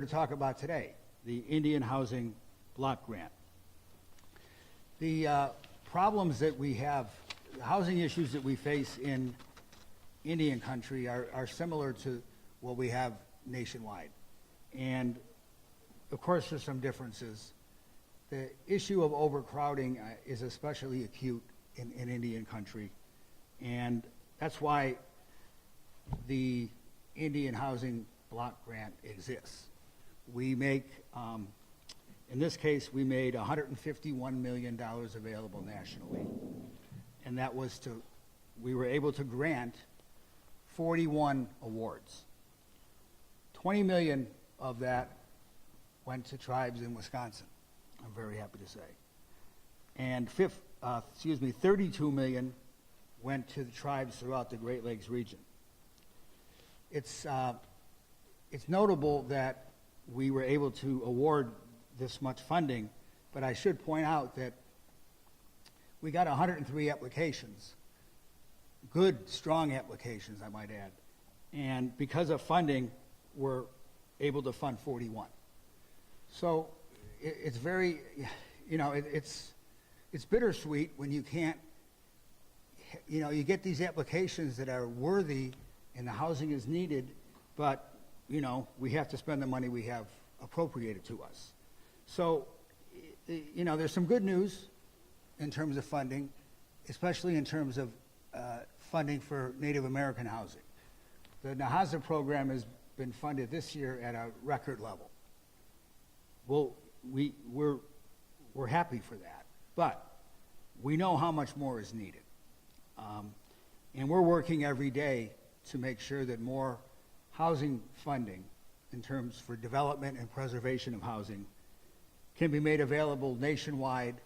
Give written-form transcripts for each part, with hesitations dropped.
to talk about today, the Indian Housing Block Grant. The problems that we have, the housing issues that we face in Indian country are similar to what we have nationwide. And of course, there's some differences. The issue of overcrowding is especially acute in Indian country. And that's why the Indian Housing Block Grant exists. We make, in this case, we made $151 million available nationally. And that was we were able to grant 41 awards. 20 million of that went to tribes in Wisconsin, I'm very happy to say. And 32 million went to the tribes throughout the Great Lakes region. It's notable that we were able to award this much funding, but I should point out that we got 103 applications, good, strong applications, I might add. And because of funding, we're able to fund 41. So it's very, it's bittersweet when you can't, you get these applications that are worthy and the housing is needed, but we have to spend the money we have appropriated to us. So, there's some good news in terms of funding, especially in terms of funding for Native American housing. The NAHAZA program has been funded this year at a record level. Well, we're happy for that, but we know how much more is needed. And we're working every day to make sure that more housing funding in terms for development and preservation of housing can be made available nationwide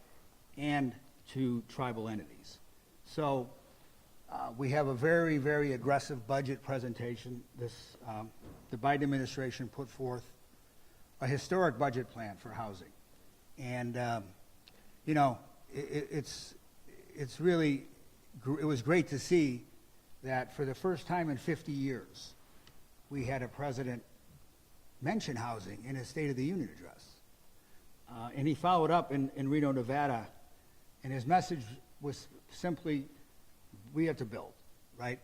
and to tribal entities. So we have a very, very aggressive budget presentation. The Biden administration put forth a historic budget plan for housing. And, it was great to see that for the first time in 50 years, we had a president mention housing in his State of the Union address. And he followed up in Reno, Nevada, and his message was simply, we have to build, right?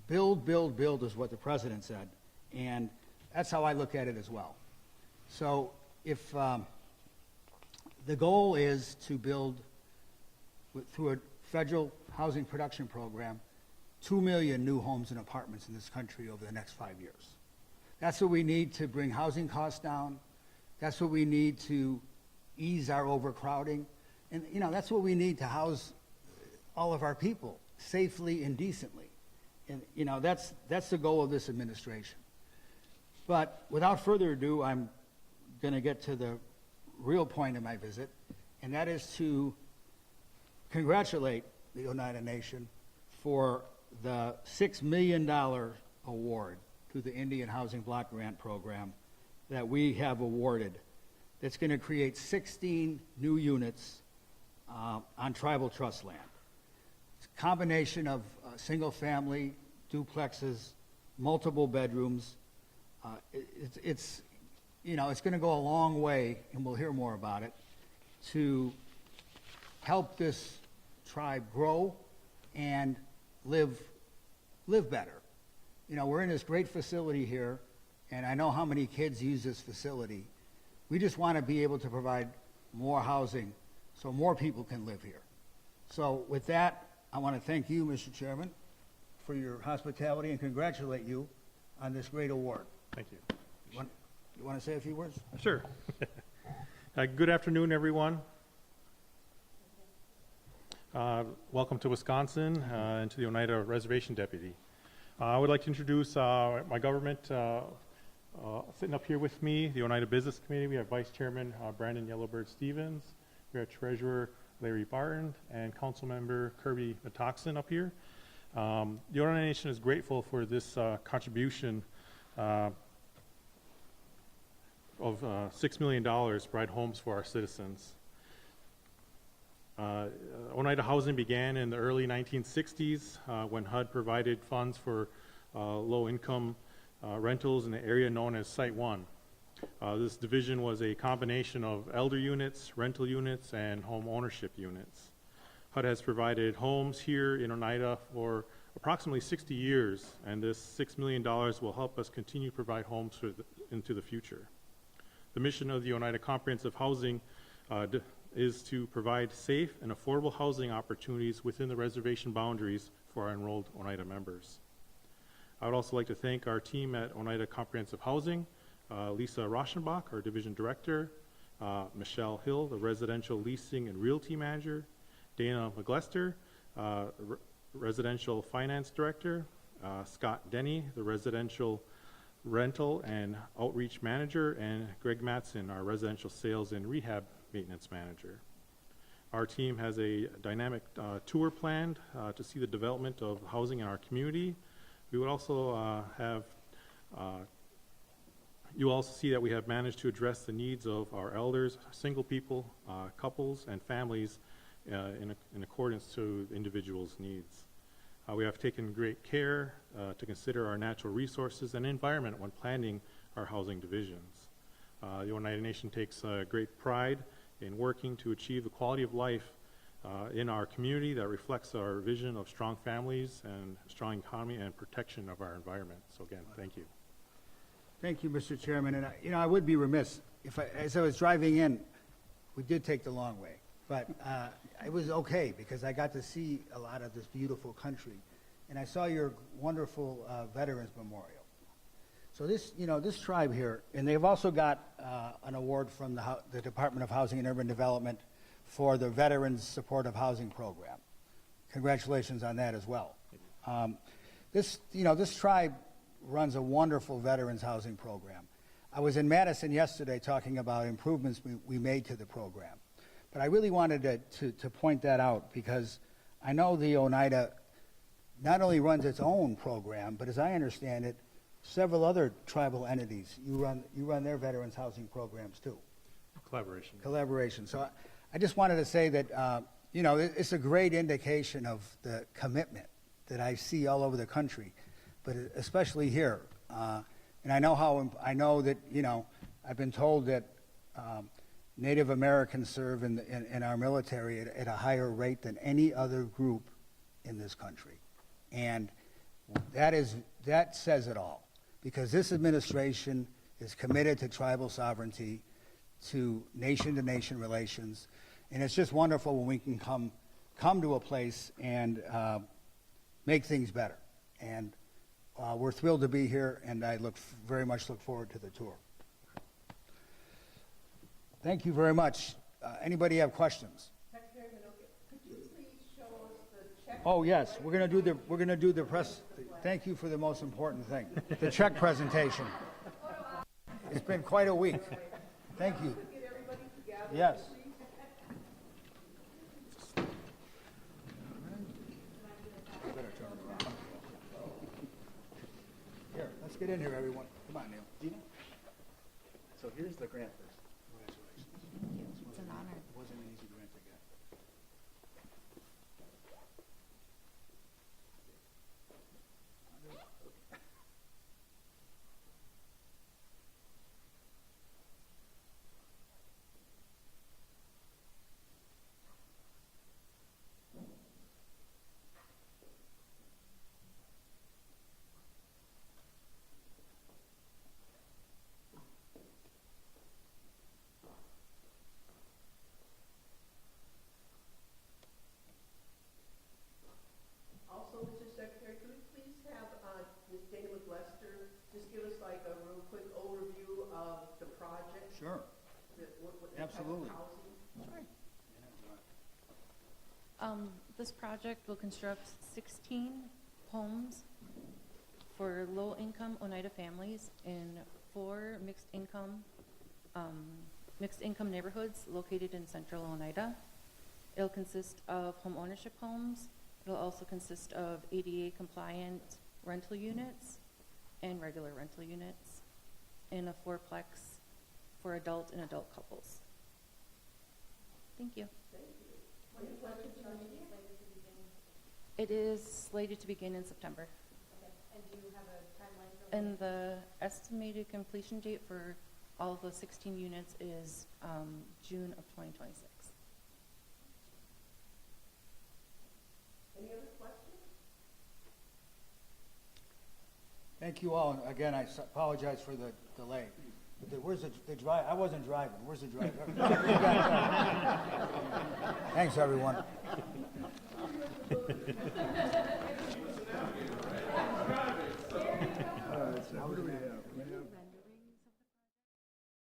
Build is what the president said, and that's how I look at it as well. So if the goal is to build, through a federal housing production program, 2 million new homes and apartments in this country over the next 5 years. That's what we need to bring housing costs down. That's what we need to ease our overcrowding. And, that's what we need to house all of our people safely and decently. And, that's the goal of this administration. But without further ado, I'm going to get to the real point of my visit, and that is to congratulate the Oneida Nation for the $6 million award through the Indian Housing Block Grant Program that we have awarded. That's going to create 16 new units on tribal trust land. It's a combination of single-family, duplexes, multiple bedrooms. It's going to go a long way, and we'll hear more about it, to help this tribe grow and live better. We're in this great facility here, and I know how many kids use this facility. We just want to be able to provide more housing so more people can live here. So with that, I want to thank you, Mr. Chairman, for your hospitality and congratulate you on this great award. Thank you. You want to say a few words? Sure. Good afternoon, everyone. Welcome to Wisconsin and to the Oneida Reservation Deputy. I would like to introduce my government sitting up here with me, the Oneida Business Committee. We have Vice Chairman Brandon Yellowbird Stevens. We have Treasurer Larry Barton and Council Member Kirby Metoxen up here. The Oneida Nation is grateful for this contribution of $6 million to provide homes for our citizens. Oneida housing began in the early 1960s when HUD provided funds for low-income rentals in the area known as Site 1. This division was a combination of elder units, rental units, and home ownership units. HUD has provided homes here in Oneida for approximately 60 years, and this $6 million will help us continue to provide homes into the future. The mission of the Oneida Comprehensive Housing is to provide safe and affordable housing opportunities within the reservation boundaries for our enrolled Oneida members. I would also like to thank our team at Oneida Comprehensive Housing, Lisa Rauschenbach, our Division Director, Michelle Hill, the Residential Leasing and Realty Manager, Dana McGlester, Residential Finance Director, Scott Denny, the Residential Rental and Outreach Manager, and Greg Matson, our Residential Sales and Rehab Maintenance Manager. Our team has a dynamic tour planned to see the development of housing in our community. We would also you also see that we have managed to address the needs of our elders, single people, couples, and families in accordance to the individuals' needs. We have taken great care to consider our natural resources and environment when planning our housing divisions. The Oneida Nation takes great pride in working to achieve the quality of life in our community that reflects our vision of strong families and strong economy and protection of our environment. So again, thank you. Thank you, Mr. Chairman. And I would be remiss if as I was driving in, we did take the long way, but it was okay because I got to see a lot of this beautiful country, and I saw your wonderful Veterans Memorial. So this tribe here, and they've also got an award from the Department of Housing and Urban Development for the Veterans Supportive Housing Program. Congratulations on that as well. This tribe runs a wonderful veterans housing program. I was in Madison yesterday talking about improvements we made to the program. But I really wanted to point that out because I know the Oneida not only runs its own program, but as I understand it, several other tribal entities, you run their veterans housing programs too. Collaboration. So I just wanted to say that, it's a great indication of the commitment that I see all over the country, but especially here. And I know that, I've been told that Native Americans serve in our military at a higher rate than any other group in this country. And that says it all, because this administration is committed to tribal sovereignty, to nation relations, and it's just wonderful when we can come to a place and make things better. And we're thrilled to be here, and I very much look forward to the tour. Thank you very much. Anybody have questions? Secretary Minogue, could you please show us the check? Oh yes, we're going to do the press. Thank you for the most important thing, the check presentation. It's been quite a week. Thank you. Get everybody together. Yes. Here, let's get in here, everyone. Come on, Neil. Gina? So here's the grant list. Congratulations. It's an honor. It wasn't an easy grant to get. Also, Mr. Secretary, could we please have Ms. Dana McLester just give us like a real quick overview of the project? Sure. What type of Absolutely. housing? This project will construct 16 homes for low-income Oneida families in 4 mixed-income neighborhoods located in central Oneida. It'll consist of home ownership homes. It'll also consist of ADA-compliant rental units and regular rental units in a 4-plex for adult and adult couples. Thank you. When is budget starting? It is slated to begin in September. Okay. And do you have a timeline for And the estimated completion date for all of the 16 units is June of 2026. Any other questions? Thank you all. And again, I apologize for the delay. Where's the drive? I wasn't driving. Where's the driver? Thanks, everyone.